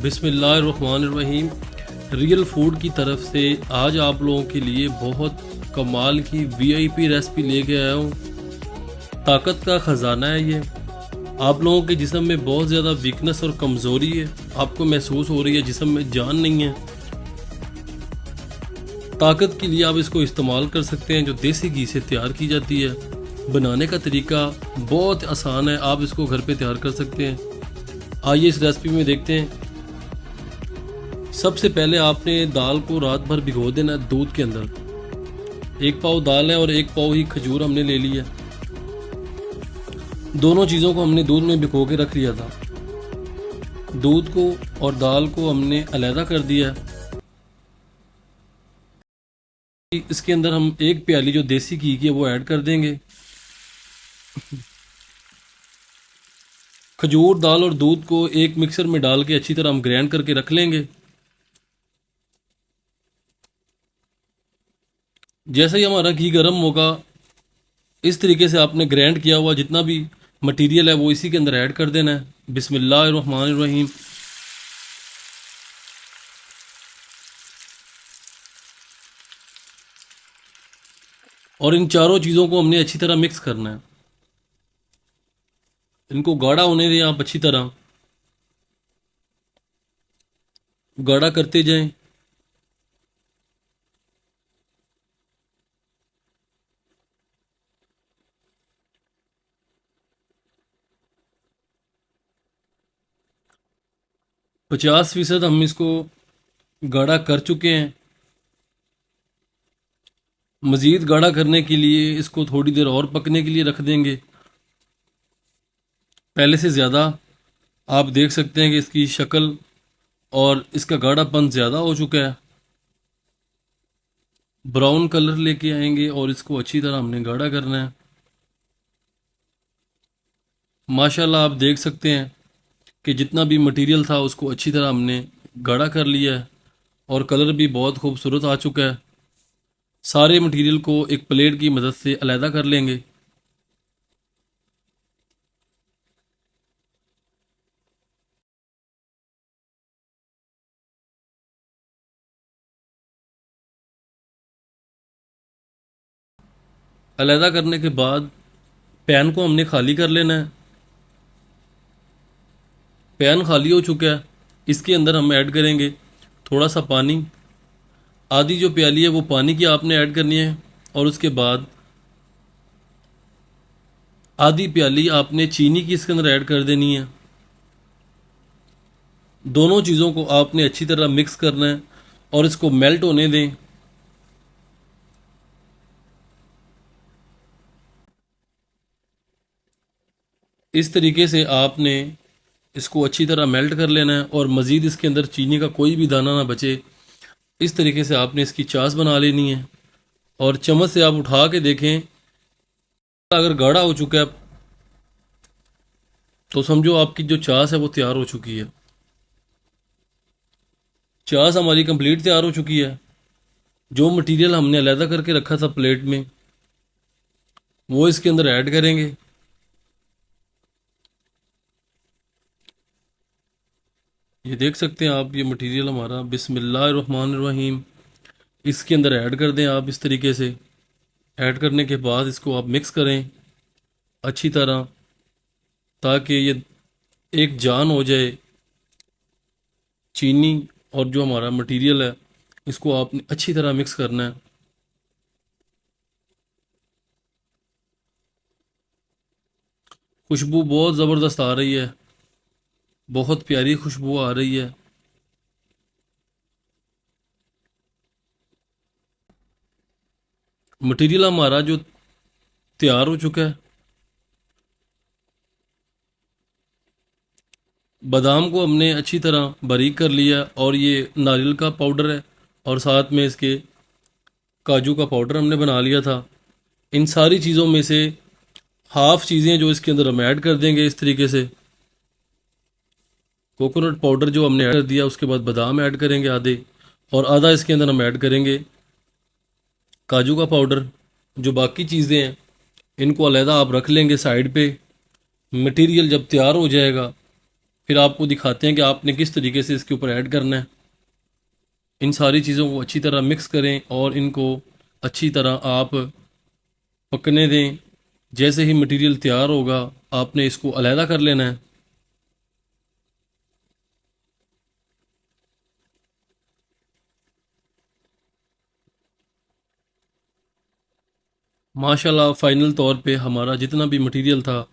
بسم اللہ الرحمن الرحیم۔ ریئل فوڈ کی طرف سے آج آپ لوگوں کے لیے بہت کمال کی وی آئی پی ریسپی لے کے آیا ہوں۔ طاقت کا خزانہ ہے یہ۔ آپ لوگوں کے جسم میں بہت زیادہ ویکنس اور کمزوری ہے، آپ کو محسوس ہو رہی ہے جسم میں جان نہیں ہے، طاقت کے لیے آپ اس کو استعمال کر سکتے ہیں، جو دیسی گھی سے تیار کی جاتی ہے۔ بنانے کا طریقہ بہت آسان ہے، آپ اس کو گھر پہ تیار کر سکتے ہیں۔ آئیے اس ریسپی میں دیکھتے ہیں۔ سب سے پہلے آپ نے دال کو رات بھر بھگو دینا ہے دودھ کے اندر۔ 1 پاؤ دال ہے اور 1 پاؤ ہی کھجور ہم نے لے لی ہے۔ دونوں چیزوں کو ہم نے دودھ میں بھگو کے رکھ لیا تھا۔ دودھ کو اور دال کو ہم نے علیحدہ کر دیا ہے۔ اس کے اندر ہم 1 پیالی جو دیسی گھی کی ہے وہ ایڈ کر دیں گے۔ کھجور، دال اور دودھ کو ایک مکسر میں ڈال کے اچھی طرح ہم گرینڈ کر کے رکھ لیں گے۔ جیسے ہی ہمارا گھی گرم ہوگا، اس طریقے سے آپ نے گرینڈ کیا ہوا جتنا بھی مٹیریل ہے وہ اسی کے اندر ایڈ کر دینا ہے۔ بسم اللہ الرحمن الرحیم۔ اور ان چاروں چیزوں کو ہم نے اچھی طرح مکس کرنا ہے۔ ان کو گاڑھا ہونے دیں، آپ اچھی طرح گاڑھا کرتے جائیں۔ پچاس فیصد ہم اس کو گاڑھا کر چکے ہیں۔ مزید گاڑھا کرنے کے لیے اس کو تھوڑی دیر اور پکنے کے لیے رکھ دیں گے۔ پہلے سے زیادہ آپ دیکھ سکتے ہیں کہ اس کی شکل اور اس کا گاڑھا پن زیادہ ہو چکا ہے۔ براؤن کلر لے کے آئیں گے اور اس کو اچھی طرح ہم نے گاڑھا کرنا ہے۔ ماشاءاللہ آپ دیکھ سکتے ہیں کہ جتنا بھی مٹیریل تھا اس کو اچھی طرح ہم نے گاڑھا کر لیا ہے اور کلر بھی بہت خوبصورت آ چکا ہے۔ سارے مٹیریل کو ایک پلیٹ کی مدد سے علیحدہ کر لیں گے۔ علیحدہ کرنے کے بعد پین کو ہم نے خالی کر لینا ہے۔ پین خالی ہو چکا ہے، اس کے اندر ہم ایڈ کریں گے تھوڑا سا پانی۔ آدھی جو پیالی ہے وہ پانی کی آپ نے ایڈ کرنی ہے، اور اس کے بعد آدھی پیالی آپ نے چینی کی اس کے اندر ایڈ کر دینی ہے۔ دونوں چیزوں کو آپ نے اچھی طرح مکس کرنا ہے اور اس کو میلٹ ہونے دیں۔ اس طریقے سے آپ نے اس کو اچھی طرح میلٹ کر لینا ہے اور مزید اس کے اندر چینی کا کوئی بھی دانہ نہ بچے۔ اس طریقے سے آپ نے اس کی چاس بنا لینی ہے، اور چمچ سے آپ اٹھا کے دیکھیں، اگر گاڑھا ہو چکا ہے تو سمجھو آپ کی جو چاس ہے وہ تیار ہو چکی ہے۔ چاس ہماری کمپلیٹ تیار ہو چکی ہے۔ جو مٹیریل ہم نے علیحدہ کر کے رکھا تھا پلیٹ میں، وہ اس کے اندر ایڈ کریں گے۔ یہ دیکھ سکتے ہیں آپ، یہ مٹیریل ہمارا بسم اللہ الرحمن الرحیم اس کے اندر ایڈ کر دیں آپ اس طریقے سے۔ ایڈ کرنے کے بعد اس کو آپ مکس کریں اچھی طرح، تاکہ یہ ایک جان ہو جائے۔ چینی اور جو ہمارا مٹیریل ہے اس کو آپ نے اچھی طرح مکس کرنا ہے۔ خوشبو بہت زبردست آ رہی ہے، بہت پیاری خوشبو آ رہی ہے۔ مٹیریل ہمارا جو تیار ہو چکا ہے۔ بادام کو ہم نے اچھی طرح باریک کر لیا، اور یہ ناریل کا پاؤڈر ہے، اور ساتھ میں اس کے کاجو کا پاؤڈر ہم نے بنا لیا تھا۔ ان ساری چیزوں میں سے ہاف چیزیں جو اس کے اندر ہم ایڈ کر دیں گے اس طریقے سے۔ کوکونٹ پاؤڈر جو ہم نے ایڈ کر دیا، اس کے بعد بادام ایڈ کریں گے آدھے، اور آدھا اس کے اندر ہم ایڈ کریں گے کاجو کا پاؤڈر۔ جو باقی چیزیں ہیں ان کو علیحدہ آپ رکھ لیں گے سائڈ پہ۔ مٹیریل جب تیار ہو جائے گا پھر آپ کو دکھاتے ہیں کہ آپ نے کس طریقے سے اس کے اوپر ایڈ کرنا ہے۔ ان ساری چیزوں کو اچھی طرح مکس کریں اور ان کو اچھی طرح آپ پکنے دیں۔ جیسے ہی مٹیریل تیار ہوگا آپ نے اس کو علیحدہ کر لینا ہے۔ ماشاءاللہ فائنل طور پہ ہمارا جتنا بھی مٹیریل تھا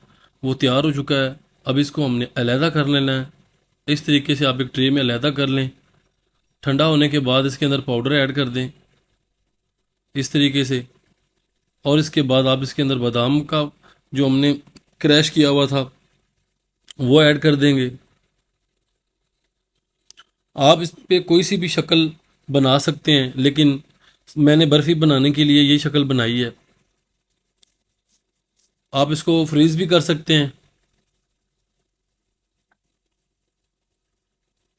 وہ تیار ہو چکا ہے۔ اب اس کو ہم نے علیحدہ کر لینا ہے۔ اس طریقے سے آپ ایک ٹرے میں علیحدہ کر لیں۔ ٹھنڈا ہونے کے بعد اس کے اندر پاؤڈر ایڈ کر دیں اس طریقے سے، اور اس کے بعد آپ اس کے اندر بادام کا جو ہم نے کریش کیا ہوا تھا وہ ایڈ کر دیں گے۔ آپ اس پہ کوئی سی بھی شکل بنا سکتے ہیں، لیکن میں نے برفی بنانے کے لیے یہ شکل بنائی ہے۔ آپ اس کو فریز بھی کر سکتے ہیں۔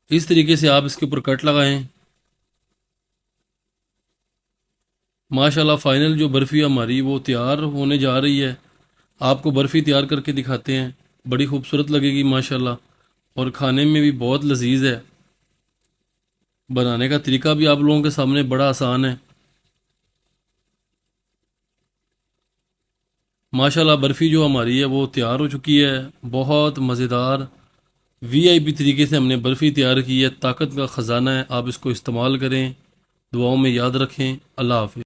اس طریقے سے آپ اس کے اوپر کٹ لگائیں۔ ماشاءاللہ فائنل جو برفی ہماری وہ تیار ہونے جا رہی ہے۔ آپ کو برفی تیار کر کے دکھاتے ہیں، بڑی خوبصورت لگے گی ماشاءاللہ، اور کھانے میں بھی بہت لذیذ ہے۔ بنانے کا طریقہ بھی آپ لوگوں کے سامنے بڑا آسان ہے۔ ماشاءاللہ برفی جو ہماری ہے وہ تیار ہو چکی ہے۔ بہت مزیدار وی آئی پی طریقے سے ہم نے برفی تیار کی ہے۔ طاقت کا خزانہ ہے، آپ اس کو استعمال کریں۔ دعاؤں میں یاد رکھیں۔ اللہ حافظ۔